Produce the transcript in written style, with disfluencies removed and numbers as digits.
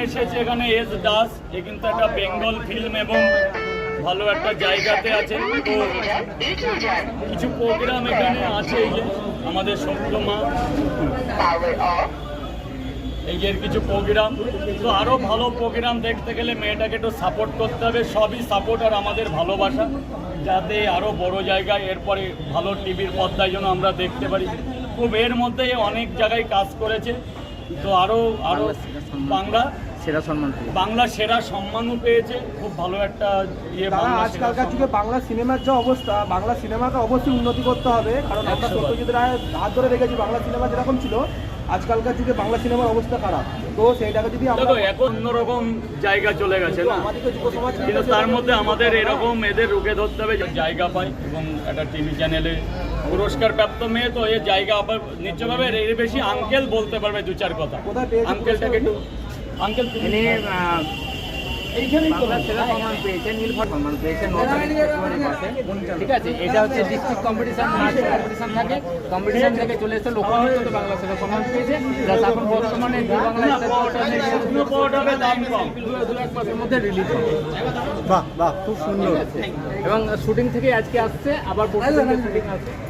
এসেছে এখানে এস দাস, এ কিন্তু একটা বেঙ্গল ফিল্ম এবং ভালো একটা জায়গাতে আছে। তো কিছু প্রোগ্রাম এখানে আছে, এই যে আমাদের সত্যমা, এই যে কিছু প্রোগ্রাম। তো আরও ভালো প্রোগ্রাম দেখতে গেলে মেয়েটাকে একটু সাপোর্ট করতে হবে। সবই সাপোর্ট আর আমাদের ভালোবাসা, যাতে আরও বড় জায়গায় এরপরে ভালো টিভির পর্দায় যেন আমরা দেখতে পারি। খুব এর মধ্যে অনেক জায়গায় কাজ করেছে, তো আরও বাংলা সেরা সম্মানও পেয়েছে। খুব ভালো একটা ইয়ে। আজকালকার যুগে বাংলা সিনেমার যে অবস্থা, বাংলা সিনেমাকে অবশ্যই উন্নতি করতে হবে, কারণ আমরা সত্যজিৎ রায়ের হাত ধরে দেখেছি বাংলা সিনেমা যেরকম ছিল, আজকালকার যুগে বাংলা সিনেমার অবস্থা খারাপ। তো সেইটাকে যদি আমরা এখন অন্যরকম জায়গা চলে গেছে না, কিন্তু তার মধ্যে আমাদের এরকম এদের রুখে ধরতে হবে, জায়গা পায় এবং একটা টিভি চ্যানেলে পুরস্কার প্রাপ্ত মেয়ে। তো এর জায়গা আবার নিশ্চয়ভাবে এর বেশি আঙ্কেল বলতে পারবে দু চার কথা। আঙ্কেলটাকে একটু আঙ্কেল ঠিক আছে, এটা হচ্ছে ডিস্ট্রিক্ট কম্পিটিশন থাকে, কম্পিটিশন থেকে চলে এসে লোকাল বাংলা সেরা সম্মান পেয়েছে। এখন বর্তমানে মধ্যে রিলিজ হবে। বাহ বাহ, খুব সুন্দর। এবং শুটিং থেকে আজকে আসছে, আবার শুটিং আছে।